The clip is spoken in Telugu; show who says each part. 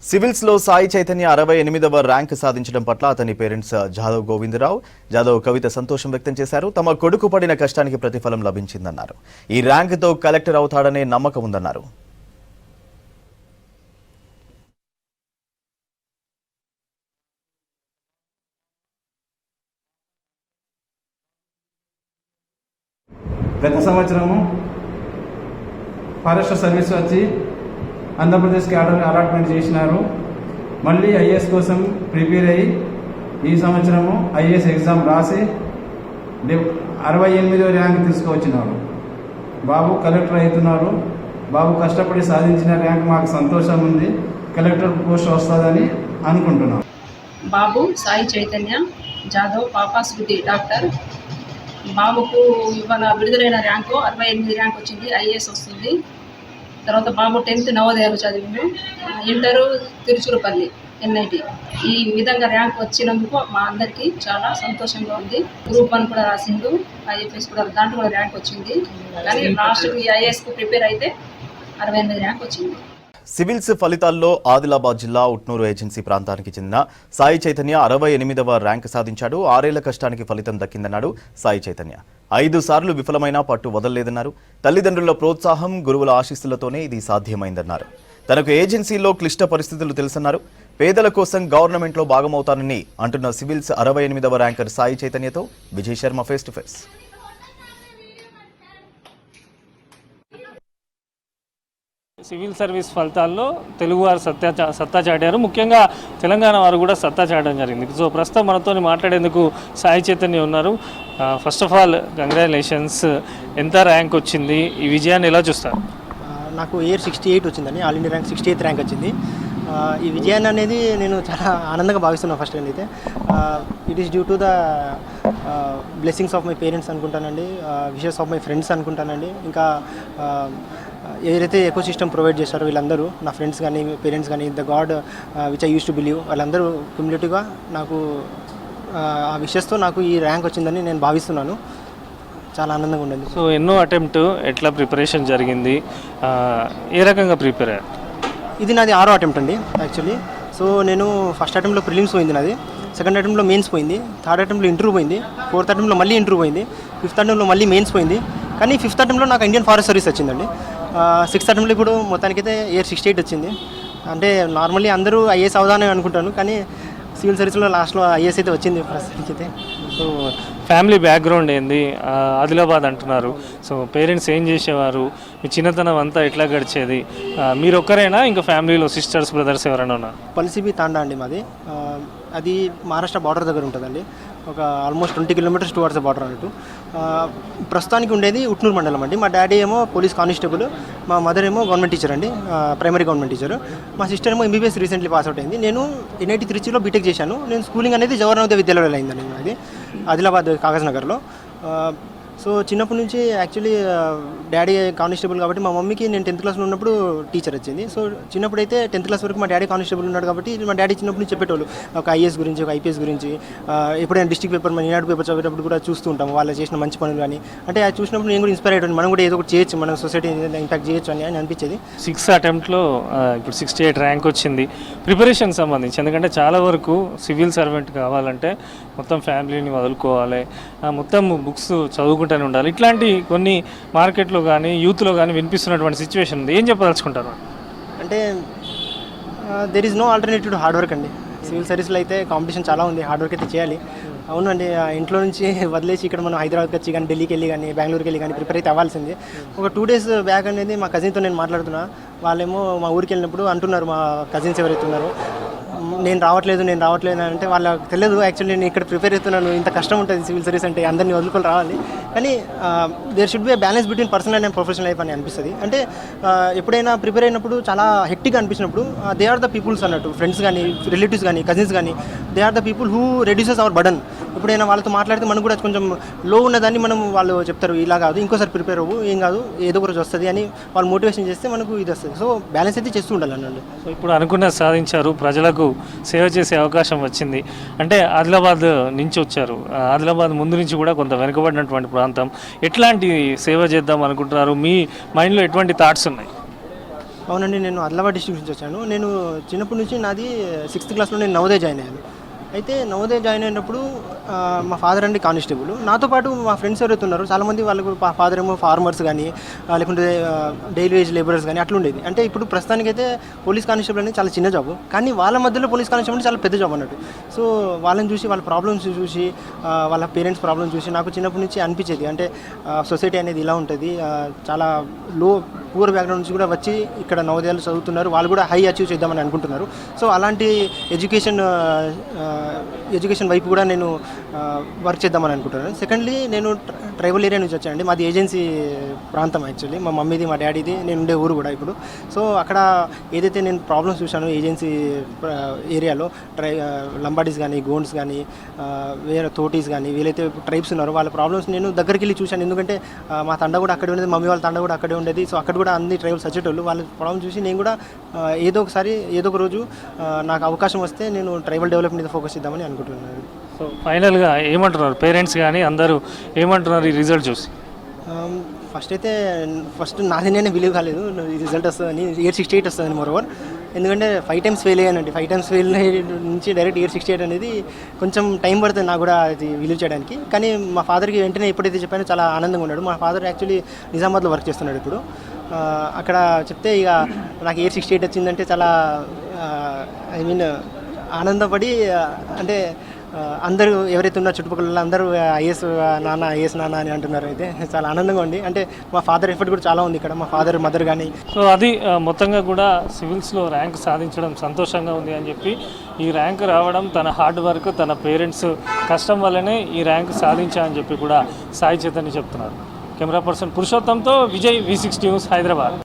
Speaker 1: సివిల్స్ లో సాయి చైతన్య 68వ ర్యాంక్ సాధించడం పట్ల అతని పేరెంట్స్ జాదవ్ గోవిందరావు, జాదవ్ కవిత సంతోషం వ్యక్తం చేశారు. తమ కొడుకు పడిన కష్టానికి ప్రతిఫలం లభించిందన్నారు. ఈ ర్యాంకుతో కలెక్టర్ అవుతాడనే నమ్మకం ఉందన్నారు.
Speaker 2: గత సంవత్సరము ఫారెస్ట్ సర్వీస్ వచ్చి ఆంధ్రప్రదేశ్ క్యాడర్ అలాట్మెంట్ చేసినారు. మళ్ళీ ఐఏఎస్ కోసం ప్రిపేర్ అయ్యి ఈ సంవత్సరము ఐఏఎస్ ఎగ్జామ్ రాసి 68వ ర్యాంక్ తీసుకువచ్చినాడు. బాబు కలెక్టర్ అవుతున్నారు. బాబు కష్టపడి సాధించిన ర్యాంక్ మాకు సంతోషం ఉంది. కలెక్టర్ పోస్ట్ వస్తుందని అనుకుంటున్నాం.
Speaker 3: బాబు సాయి చైతన్య జాదవ్ పాపా శృతి డాక్టర్. బాబుకు ఇవాళ విడుదలైన ర్యాంకు 68 ర్యాంక్ వచ్చింది. ఐఏఎస్ వస్తుంది. తర్వాత బాబు 10th నవోదయాలు చదివిండు. Inter Tiruchirappalli NIT. ఈ విధంగా ర్యాంక్ వచ్చినందుకు మా అందరికీ చాలా సంతోషంగా ఉంది. గ్రూప్ 1 కూడా రాసిండు, ఐఎఫ్ఎస్ కూడా దాంట్లో కూడా ర్యాంక్ వచ్చింది. కానీ లాస్ట్కి ఐఏఎస్కు ప్రిపేర్ అయితే 68 ర్యాంక్ వచ్చింది.
Speaker 1: సివిల్స్ ఫలితాల్లో ఆదిలాబాద్ జిల్లా ఉట్నూరు ఏజెన్సీ ప్రాంతానికి చెందిన సాయి చైతన్య 68వ ర్యాంక్ సాధించాడు. 6 ఏళ్ల కష్టానికి ఫలితం దక్కిందన్నాడు సాయి చైతన్య. 5 సార్లు విఫలమైనా పట్టు వదలలేదన్నారు. తల్లిదండ్రుల ప్రోత్సాహం, గురువుల ఆశీస్సులతోనే ఇది సాధ్యమైందన్నారు. తనకు ఏజెన్సీలో క్లిష్ట పరిస్థితులు తెలుసన్నారు. పేదల కోసం గవర్నమెంట్లో భాగమవుతానని అంటున్న సివిల్స్ 68వ ర్యాంకర్ సాయి చైతన్యతో Vijay Sharma face to face.
Speaker 4: Civil service ఫలితాల్లో తెలుగువారు సత్తా చాటారు. ముఖ్యంగా తెలంగాణ వారు కూడా సత్తా చాటడం జరిగింది. సో ప్రస్తుతం మనతో మాట్లాడేందుకు సాయి చైతన్య ఉన్నారు. First of all congratulations. ఎంత ర్యాంక్ వచ్చింది? ఈ విజయాన్ని ఎలా చూస్తారు?
Speaker 5: నాకు ఇయర్ 68 వచ్చిందండి. All India rank 68th rank వచ్చింది. ఈ విజయాన్ని అనేది నేను చాలా ఆనందంగా భావిస్తున్నాను. ఫస్ట్ అయితే it is due to the blessings of my parents అనుకుంటానండి, విషెస్ ఆఫ్ మై ఫ్రెండ్స్ అనుకుంటానండి. ఇంకా ఏదైతే ఎకో సిస్టమ్ ప్రొవైడ్ చేశారో వీళ్ళందరూ, నా ఫ్రెండ్స్ కానీ పేరెంట్స్ కానీ, the God which I use to believe, వాళ్ళందరూ క్యుములేటివ్గా నాకు ఆ విషెస్తో నాకు ఈ ర్యాంక్ వచ్చిందని నేను భావిస్తున్నాను. చాలా ఆనందంగా ఉండేది.
Speaker 4: సో ఎన్నో అటెంప్ట్, ఎట్లా ప్రిపరేషన్ జరిగింది, ఏ రకంగా ప్రిపేర్ అయ్యారు?
Speaker 5: ఇది నాది 6వ అటెంప్ట్ అండి యాక్చువల్లీ. సో నేను ఫస్ట్ అటెంప్ట్లో ప్రిలిమ్స్ పోయింది నాది, సెకండ్ అటెంప్ట్లో మెయిన్స్ పోయింది, థర్డ్ అటెంప్ట్లో ఇంటర్వ్యూ పోయింది, ఫోర్త్ అటెంప్ట్లో మళ్ళీ ఇంటర్వ్యూ పోయింది, ఫిఫ్త్ అటెంప్ట్లో మళ్ళీ మెయిన్స్ పోయింది. కానీ 5th అటెంప్ట్లో నాకు ఇండియన్ ఫారెస్ట్ సర్వీస్ వచ్చిందండి. 6th అటెంప్ట్లో ఇప్పుడు మొత్తానికైతే ఇయర్ 68 వచ్చింది. అంటే నార్మల్లీ అందరూ ఐఏఎస్ అవుదానని అనుకుంటాను, కానీ సివిల్ సర్వీస్లో లాస్ట్లో ఐఏఎస్ అయితే వచ్చింది ప్రస్తుతానికి అయితే.
Speaker 4: సో ఫ్యామిలీ బ్యాక్గ్రౌండ్ ఏంది? ఆదిలాబాద్ అంటున్నారు. సో పేరెంట్స్ ఏం చేసేవారు? మీ చిన్నతనం అంతా ఎట్లా గడిచేది? మీరు ఒక్కరేనా, ఇంకా ఫ్యామిలీలో సిస్టర్స్, బ్రదర్స్ ఎవరైనా ఉన్నారు?
Speaker 5: పల్సిబి తాండా అండి మాది. అది మహారాష్ట్ర బార్డర్ దగ్గర ఉంటుందండి. ఒక ఆల్మోస్ట్ 20 kilometers టువర్డ్స్ బార్డర్ అన్నట్టు. ప్రస్తుతానికి ఉండేది ఉట్నూరు మండలం అండి. మా డాడీ ఏమో పోలీస్ కానిస్టేబుల్, మా మదర్ ఏమో గవర్నమెంట్ టీచర్ అండి, ప్రైమరీ గవర్నమెంట్ టీచర్. మా సిస్టర్ ఏమో ఎంబీబీఎస్ రీసెంట్లీ పాస్ అవుట్ అయింది. నేను ఎన్ఐటి త్రిచిలో బీటెక్ చేశాను. నేను స్కూలింగ్ అనేది జవహర్ నవోదయ విద్యాలయంలో అయిందండి అది, ఆదిలాబాద్ కాగజ్ నగర్లో. సో చిన్నప్పటి నుంచి యాక్చువల్లీ డాడీ కానిస్టేబుల్ కాబట్టి మా మమ్మీకి నేను 10th క్లాస్లో ఉన్నప్పుడు టీచర్ వచ్చింది. సో చిన్నప్పుడు అయితే 10th క్లాస్ వరకు మా డాడీ కానిస్టేబుల్ ఉన్నాడు కాబట్టి మా డాడీ చిన్నప్పటి నుంచి చెప్పేటోళ్ళు ఒక ఐఏఎస్ గురించి, ఒక ఐపీఎస్ గురించి. ఎప్పుడైనా డిస్ట్రిక్ట్ పేపర్, మన ఈనాడు పేపర్ చదివేటప్పుడు కూడా చూస్తూ ఉంటాం వాళ్ళు చేసిన మంచి పనులు. కానీ అంటే అది చూసినప్పుడు నేను కూడా ఇన్స్పైర్ అయ్యాను, మనం కూడా ఏదో ఒకటి చేయొచ్చు, మన సొసైటీ ఇంపాక్ట్ చేయొచ్చు అని అనిపించేది.
Speaker 4: 6th అటెంప్ట్లో ఇప్పుడు 68 ర్యాంక్ వచ్చింది. ప్రిపరేషన్ సంబంధించి, ఎందుకంటే చాలా వరకు సివిల్ సర్వెంట్ కావాలంటే మొత్తం ఫ్యామిలీని వదులుకోవాలి, మొత్తం బుక్స్ చదువుకుంటూనే ఉండాలి. ఇట్లాంటి కొన్ని మార్కెట్లో కానీ యూత్లో కానీ వినిపిస్తున్నటువంటి సిచ్యువేషన్ ఉంది. ఏం చెప్పదలుచుకుంటారు?
Speaker 5: అంటే there is no alternative to hard work అండి. సివిల్ సర్వీస్లో అయితే కాంపిటీషన్ చాలా ఉంది, హార్డ్ వర్క్ అయితే చేయాలి. అవునండి, ఇంట్లో నుంచి వదిలేసి ఇక్కడ మనం హైదరాబాద్కి వచ్చి కానీ, ఢిల్లీకి వెళ్ళి కానీ, బెంగళూరుకి వెళ్ళి కానీ ప్రిపేర్ అయితే అవ్వాల్సింది. ఒక 2 days బ్యాక్ అనేది మా కజిన్తో నేను మాట్లాడుతున్నా. వాళ్ళేమో మా ఊరికి వెళ్ళినప్పుడు అంటున్నారు, మా కజిన్స్ ఎవరైతే ఉన్నారో, నేను రావట్లేదు అంటే వాళ్ళకి తెలియదు యాక్చువల్లీ నేను ఇక్కడ ప్రిపేర్ అవుతున్నాను, ఇంత కష్టం ఉంటుంది సివిల్ సర్వీస్ అంటే, అందరినీ వదులుకొని రావాలి. కానీ there should be a balance between personal and professional life అని అనిపిస్తుంది. అంటే ఎప్పుడైనా ప్రిపేర్ అయినప్పుడు చాలా హెక్టిక్గా అనిపించినప్పుడు దే ఆర్ ద పీపుల్స్ అన్నట్టు, ఫ్రెండ్స్ కానీ, రిలేటివ్స్ కానీ, కజిన్స్ కానీ, they are the people who reduces our burden. ఎప్పుడైనా వాళ్ళతో మాట్లాడితే మనకు కూడా కొంచెం లో ఉన్నదాన్ని వాళ్ళు చెప్తారు, ఇలా కాదు, ఇంకోసారి ప్రిపేర్ అవ్వు, ఏం కాదు, ఏదో ఒక రోజు వస్తుంది అని వాళ్ళు మోటివేషన్ చేస్తే మనకు ఇది వస్తుంది. సో బ్యాలెన్స్ అయితే చేస్తూ ఉండాలి అన్నట్టు.
Speaker 4: సో ఇప్పుడు అనుకున్నది సాధించారు, ప్రజలకు సేవ చేసే అవకాశం వచ్చింది. అంటే ఆదిలాబాద్ నుంచి వచ్చారు. ఆదిలాబాద్ ముందు నుంచి కూడా కొంత వెనుకబడినటువంటి ప్రాంతం. ఎట్లాంటి సేవ చేద్దాం అనుకుంటున్నారు? మీ మైండ్లో ఎటువంటి థాట్స్ ఉన్నాయి?
Speaker 5: అవునండి, నేను ఆదిలాబాద్ డిస్ట్రిక్ట్ నుంచి వచ్చాను. నేను చిన్నప్పటి నుంచి నాది 6th క్లాస్లో నేను నవోదయ జాయిన్ అయ్యాను. అయితే నవోదయ జాయిన్ అయినప్పుడు మా ఫాదర్ అండి కానిస్టేబుల్. నాతో పాటు మా ఫ్రెండ్స్ ఎవరైతే ఉన్నారో చాలామంది వాళ్ళకు ఫాదర్ ఏమో ఫార్మర్స్ కానీ లేకుంటే డైలీ వేజ్ లేబరర్స్ కానీ అట్లా ఉండేది. అంటే ఇప్పుడు ప్రస్తుతానికైతే పోలీస్ కానిస్టేబుల్ అనేది చాలా చిన్న జాబ్, కానీ వాళ్ళ మధ్యలో పోలీస్ కానిస్టేబుల్ అంటే చాలా పెద్ద జాబ్ అన్నట్టు. సో వాళ్ళని చూసి వాళ్ళ ప్రాబ్లమ్స్ చూసి వాళ్ళ పేరెంట్స్ ప్రాబ్లమ్స్ చూసి నాకు చిన్నప్పటి నుంచి అనిపించేది, అంటే సొసైటీ అనేది ఇలా ఉంటుంది, చాలా పూర్ బ్యాక్గ్రౌండ్ నుంచి కూడా వచ్చి ఇక్కడ నవోదయాలు చదువుతున్నారు, వాళ్ళు కూడా హై అచీవ్ చేద్దామని అనుకుంటున్నారు. సో అలాంటి ఎడ్యుకేషన్ వైపు కూడా నేను వర్క్ చేద్దామని అనుకుంటున్నాను. సెకండ్లీ, నేను ట్రైబల్ ఏరియా నుంచి వచ్చానండి. మాది ఏజెన్సీ ప్రాంతం యాక్చువల్లీ, మా మమ్మీది మా డాడీది, నేను ఉండే ఊరు కూడా ఇప్పుడు. సో అక్కడ ఏదైతే నేను ప్రాబ్లమ్స్ చూశాను ఏజెన్సీ ఏరియాలో, లంబాడీస్ కానీ గోండ్స్ కానీ వేరే తోటీస్ కానీ వీలైతే ట్రైబ్స్ ఉన్నారో వాళ్ళ ప్రాబ్లమ్స్ నేను దగ్గరికి వెళ్ళి చూశాను. ఎందుకంటే మా తండ కూడా అక్కడే ఉండేది, మమ్మీ వాళ్ళ తండ కూడా అక్కడే ఉండేది. సో అక్కడ కూడా అన్ని ట్రైబల్స్ వచ్చేటోళ్ళు. వాళ్ళ ప్రాబ్లమ్ చూసి నేను కూడా ఏదో ఒక రోజు నాకు అవకాశం వస్తే నేను ట్రైబల్ డెవలప్మెంట్ మీద ఫోకస్ చేద్దామని అనుకుంటున్నాను.
Speaker 4: సో ఫైనల్గా ఏమంటున్నారు పేరెంట్స్ కానీ అందరూ ఏమంటున్నారు ఈ రిజల్ట్ చూసి?
Speaker 5: ఫస్ట్ నాది నేనే బిలీవ్ కాలేదు ఈ రిజల్ట్ వస్తుందని. 868 వస్తుందని మరోవర్, ఎందుకంటే 5 times ఫెయిల్ అయ్యానండి. 5 times ఫెయిల్ నుంచి డైరెక్ట్ 868 అనేది కొంచెం టైం పడుతుంది నాకు కూడా అది బిలీవ్ చేయడానికి. కానీ మా ఫాదర్కి వెంటనే ఎప్పుడైతే చెప్పానో చాలా ఆనందంగా ఉన్నాడు. మా ఫాదర్ యాక్చువల్లీ నిజామాబాద్లో వర్క్ చేస్తున్నాడు ఇప్పుడు. అక్కడ చెప్తే ఇక నాకు 868 వచ్చిందంటే చాలా ఆనందపడి, అంటే అందరూ ఎవరైతే ఉన్నారో చుట్టుపక్కల అందరూ ఐఏఎస్ నాన్న అని అంటున్నారు. అయితే చాలా ఆనందంగా ఉంది. అంటే మా ఫాదర్ ఎఫర్ట్ కూడా చాలా ఉంది ఇక్కడ, మా ఫాదర్ మదర్ కానీ.
Speaker 4: సో అది మొత్తంగా కూడా సివిల్స్లో ర్యాంక్ సాధించడం సంతోషంగా ఉంది అని చెప్పి, ఈ ర్యాంక్ రావడం తన హార్డ్ వర్క్, తన పేరెంట్స్ కష్టం వల్లనే ఈ ర్యాంక్ సాధించా అని చెప్పి కూడా సాయి చైతన్య చెప్తున్నారు. కెమెరా పర్సన్ పురుషోత్తంతో విజయ్, V6 న్యూస్, హైదరాబాద్.